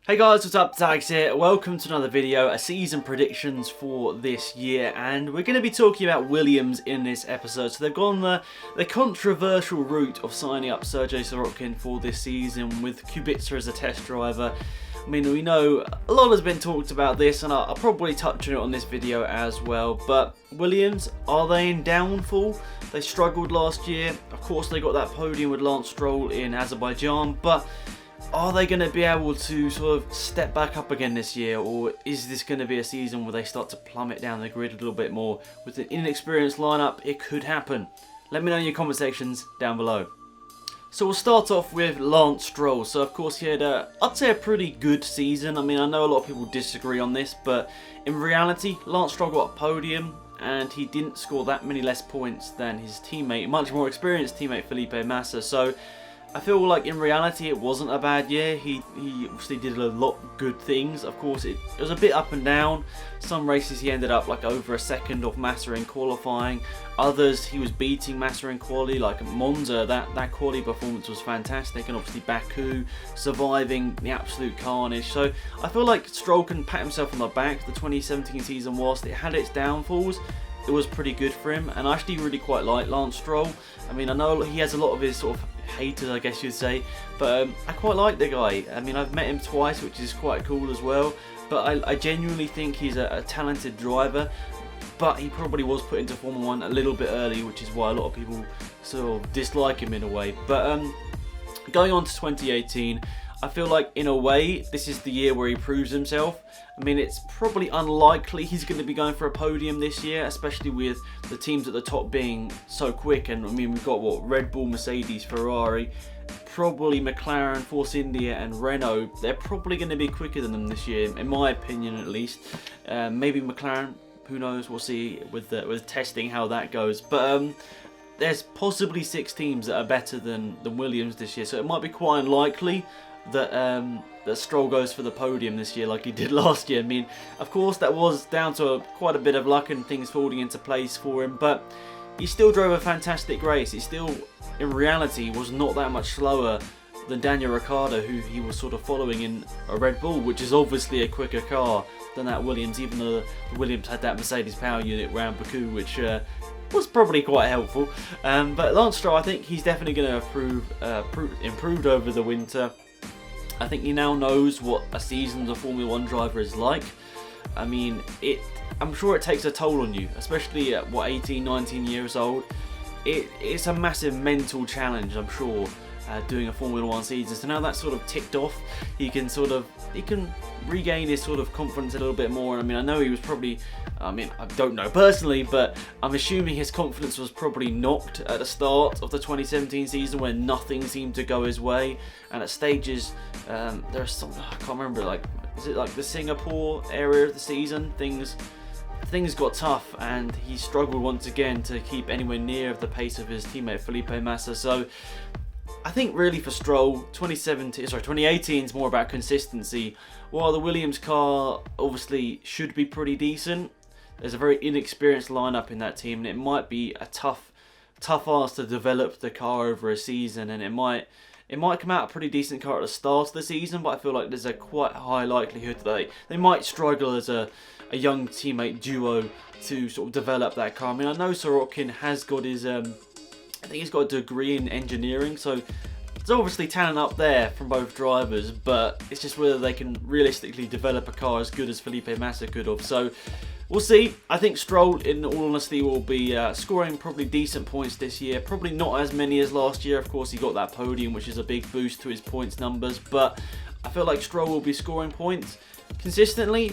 Hey guys, what's up? It's Alex here. Welcome to another video, a season predictions for this year, and we're going to be talking about Williams in this episode. So they've gone the controversial route of signing up Sergey Sirotkin for this season with Kubica as a test driver. I mean, we know a lot has been talked about this, and I'll probably touch on it on this video as well. But Williams, are they in downfall? They struggled last year. Of course, they got that podium with Lance Stroll in Azerbaijan, but are they going to be able to sort of step back up again this year, or is this going to be a season where they start to plummet down the grid a little bit more? With an inexperienced lineup, it could happen. Let me know in your comment sections down below. So we'll start off with Lance Stroll. So of course he had I'd say a pretty good season. I mean, I know a lot of people disagree on this, but in reality, Lance Stroll got a podium and he didn't score that many less points than his teammate, much more experienced teammate Felipe Massa. So I feel like in reality it wasn't a bad year. He obviously did a lot of good things. Of course it was a bit up and down. Some races he ended up like over a second off Massa in qualifying. Others he was beating Massa in quali, like Monza. That quali performance was fantastic, and obviously Baku surviving the absolute carnage. So I feel like Stroll can pat himself on the back. The 2017 season, whilst it had its downfalls, it was pretty good for him, and I actually really quite like Lance Stroll. I mean, I know he has a lot of his sort of haters, I guess you'd say, but I quite like the guy. I mean, I've met him twice, which is quite cool as well, but I genuinely think he's a talented driver, but he probably was put into Formula 1 a little bit early, which is why a lot of people sort of dislike him in a way. But going on to 2018, I feel like in a way this is the year where he proves himself. I mean, it's probably unlikely he's going to be going for a podium this year, especially with the teams at the top being so quick. And I mean, we've got what, Red Bull, Mercedes, Ferrari, probably McLaren, Force India and Renault. They're probably going to be quicker than them this year, in my opinion at least. Maybe McLaren, who knows, we'll see with testing how that goes. But there's possibly 6 teams that are better than Williams this year, so it might be quite unlikely that that Stroll goes for the podium this year like he did last year. I mean, of course that was down to quite a bit of luck and things falling into place for him, but he still drove a fantastic race. He still, in reality, was not that much slower than Daniel Ricciardo, who he was sort of following in a Red Bull, which is obviously a quicker car than that Williams, even though the Williams had that Mercedes power unit around Baku, which was probably quite helpful. But Lance Stroll, I think he's definitely going to improved over the winter. I think he now knows what a season as a Formula 1 driver is like. I mean, I'm sure it takes a toll on you, especially at, what, 18, 19 years old. It's a massive mental challenge, I'm sure, doing a Formula 1 season. So now that's sort of ticked off, he can regain his sort of confidence a little bit more. And I mean, I know he was probably, I mean, I don't know personally, but I'm assuming his confidence was probably knocked at the start of the 2017 season when nothing seemed to go his way. And at stages, there's some, I can't remember, like, is it like the Singapore area of the season? Things got tough, and he struggled once again to keep anywhere near the pace of his teammate Felipe Massa. So I think really for Stroll, 2018 is more about consistency. While the Williams car obviously should be pretty decent, there's a very inexperienced lineup in that team, and it might be a tough ask to develop the car over a season, and it might come out a pretty decent car at the start of the season, but I feel like there's a quite high likelihood that they might struggle as a young teammate duo to sort of develop that car. I mean, I know Sirotkin has got his I think he's got a degree in engineering, so there's obviously talent up there from both drivers, but it's just whether they can realistically develop a car as good as Felipe Massa could have. So we'll see. I think Stroll, in all honesty, will be scoring probably decent points this year. Probably not as many as last year. Of course, he got that podium, which is a big boost to his points numbers, but I feel like Stroll will be scoring points consistently,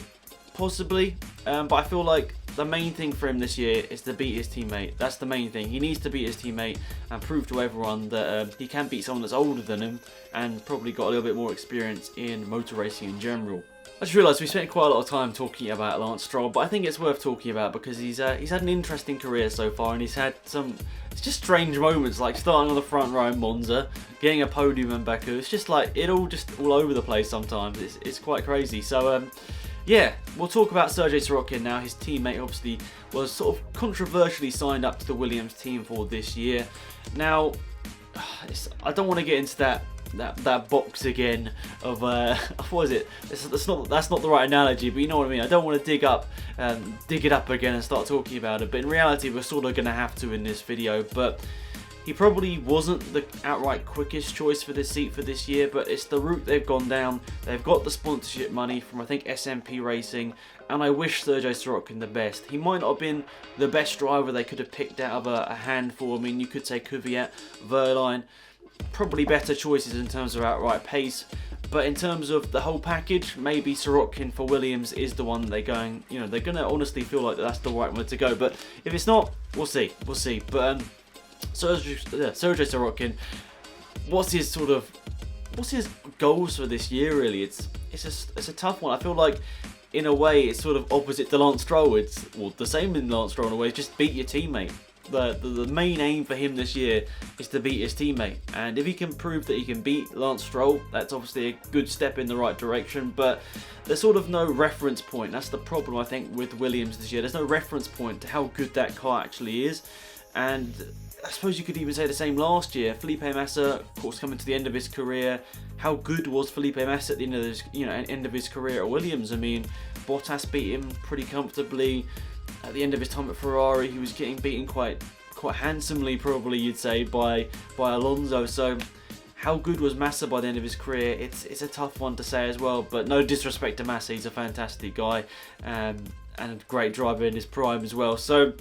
possibly, but I feel like the main thing for him this year is to beat his teammate. That's the main thing. He needs to beat his teammate and prove to everyone that he can beat someone that's older than him and probably got a little bit more experience in motor racing in general. I just realised we spent quite a lot of time talking about Lance Stroll, but I think it's worth talking about because he's had an interesting career so far, and he's had some just strange moments, like starting on the front row in Monza, getting a podium in Baku. It's just like all over the place sometimes. It's quite crazy. So yeah, we'll talk about Sergey Sirotkin now. His teammate obviously was sort of controversially signed up to the Williams team for this year. Now, I don't want to get into that that box again of what is it? That's not the right analogy, but you know what I mean. I don't want to dig it up again and start talking about it, but in reality we're sort of going to have to in this video. But he probably wasn't the outright quickest choice for this seat for this year, but it's the route they've gone down. They've got the sponsorship money from, I think, SMP Racing, and I wish Sergey Sirotkin the best. He might not have been the best driver they could have picked out of a handful. I mean, you could say Kvyat, Verline, probably better choices in terms of outright pace. But in terms of the whole package, maybe Sirotkin for Williams is the one they're going to honestly feel like that's the right one to go. But if it's not, we'll see. But Sergey Sirotkin, what's his goals for this year really? It's a tough one. I feel like in a way it's sort of opposite to Lance Stroll. It's the same in Lance Stroll in a way. It's just beat your teammate. The main aim for him this year is to beat his teammate, and if he can prove that he can beat Lance Stroll, that's obviously a good step in the right direction. But there's sort of no reference point. That's the problem I think with Williams this year. There's no reference point to how good that car actually is, and I suppose you could even say the same last year. Felipe Massa, of course, coming to the end of his career. How good was Felipe Massa at the end of his career at Williams? I mean, Bottas beat him pretty comfortably. At the end of his time at Ferrari, he was getting beaten quite handsomely, probably you'd say, by Alonso. So how good was Massa by the end of his career? It's a tough one to say as well. But no disrespect to Massa, he's a fantastic guy and a great driver in his prime as well. So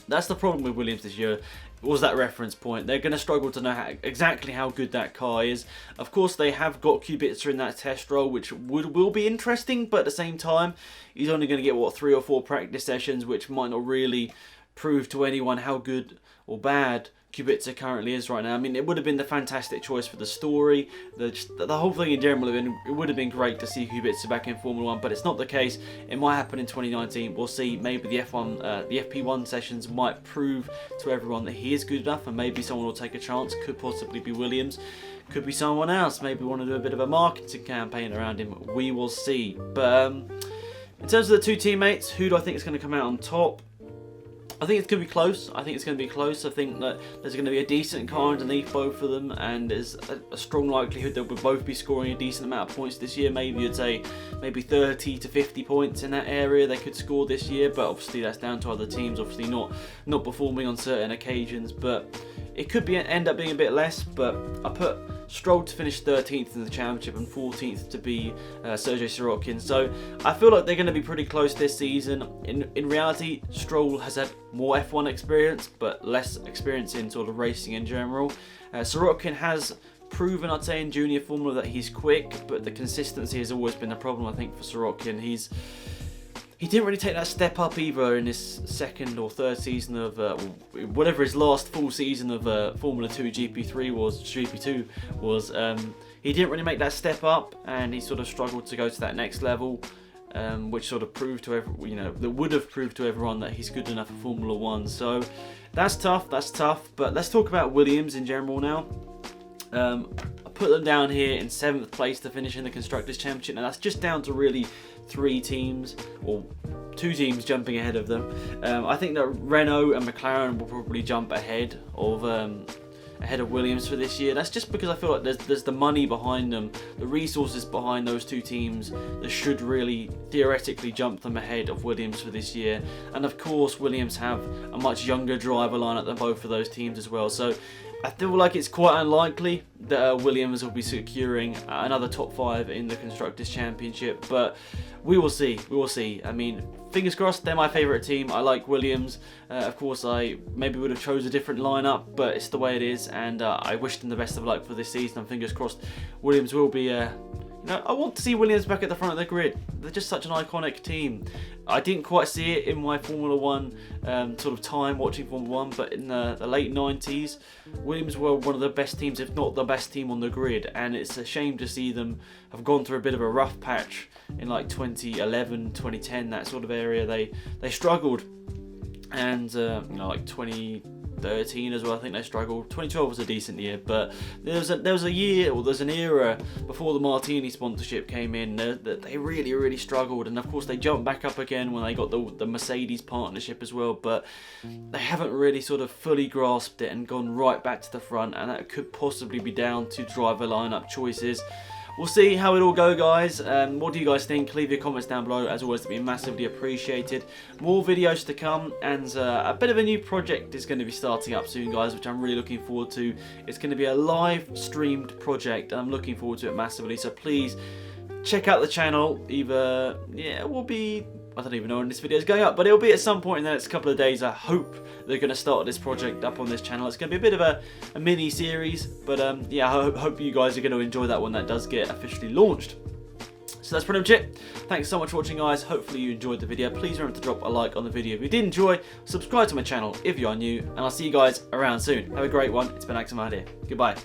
that's the problem with Williams this year. Was that reference point? They're going to struggle to know exactly how good that car is. Of course, they have got Kubica in that test roll, which will be interesting, but at the same time, he's only going to get 3 or 4 practice sessions, which might not really prove to anyone how good or bad Kubica currently is right now. I mean, it would have been the fantastic choice for the story. The whole thing in general, it would have been great to see Kubica back in Formula 1, but it's not the case. It might happen in 2019. We'll see. Maybe the FP1 sessions might prove to everyone that he is good enough, and maybe someone will take a chance. Could possibly be Williams. Could be someone else. Maybe want to do a bit of a marketing campaign around him. We will see. But in terms of the two teammates, who do I think is going to come out on top? I think it's going to be close. I think that there's going to be a decent car underneath both of them, and there's a strong likelihood that we'll both be scoring a decent amount of points this year. Maybe you'd say 30 to 50 points in that area they could score this year, but obviously that's down to other teams, obviously not performing on certain occasions. But it could end up being a bit less, but I put Stroll to finish 13th in the championship and 14th to be Sergey Sirotkin. So I feel like they're going to be pretty close this season. In reality, Stroll has had more F1 experience, but less experience in sort of racing in general. Sirotkin has proven, I'd say, in junior Formula that he's quick, but the consistency has always been a problem, I think, for Sirotkin. He didn't really take that step up either in his second or third season of whatever his last full season of Formula 2 GP2 was. He didn't really make that step up, and he sort of struggled to go to that next level, which sort of proved to that would have proved to everyone that he's good enough for Formula 1. So that's tough. But let's talk about Williams in general now. I put them down here in 7th place to finish in the Constructors' Championship, and that's just down to really 3 teams, or 2 teams jumping ahead of them. I think that Renault and McLaren will probably jump ahead of Williams for this year. That's just because I feel like there's the money behind them, the resources behind those 2 teams that should really theoretically jump them ahead of Williams for this year. And of course, Williams have a much younger driver lineup than both of those teams as well. So I feel like it's quite unlikely that Williams will be securing another top 5 in the Constructors' Championship, but we will see. I mean, fingers crossed, they're my favourite team. I like Williams. Of course, I maybe would have chose a different lineup, but it's the way it is, and I wish them the best of luck for this season, and fingers crossed Williams will be I want to see Williams back at the front of the grid. They're just such an iconic team. I didn't quite see it in my Formula 1 sort of time watching Formula 1, but in the late 90s, Williams were one of the best teams, if not the best team on the grid, and it's a shame to see them have gone through a bit of a rough patch in like 2011, 2010, that sort of area. They struggled, and like 20 2013 as well. I think they struggled. 2012 was a decent year, but there was a year, or there's an era before the Martini sponsorship came in that they really struggled, and of course they jumped back up again when they got the Mercedes partnership as well, but they haven't really sort of fully grasped it and gone right back to the front, and that could possibly be down to driver lineup choices. We'll see how it all goes, guys. What do you guys think? Leave your comments down below. As always, to be massively appreciated. More videos to come, and a bit of a new project is going to be starting up soon, guys, which I'm really looking forward to. It's going to be a live streamed project, and I'm looking forward to it massively. So please check out the channel. Either, yeah, it will be, I don't even know when this video is going up, but it'll be at some point in the next couple of days. I hope they're going to start this project up on this channel. It's going to be a bit of a mini series, but yeah, I hope you guys are going to enjoy that when that does get officially launched. So that's pretty much it. Thanks so much for watching, guys. Hopefully you enjoyed the video. Please remember to drop a like on the video if you did enjoy. Subscribe to my channel if you are new, and I'll see you guys around soon. Have a great one. It's been AlexZAfRo here. Goodbye.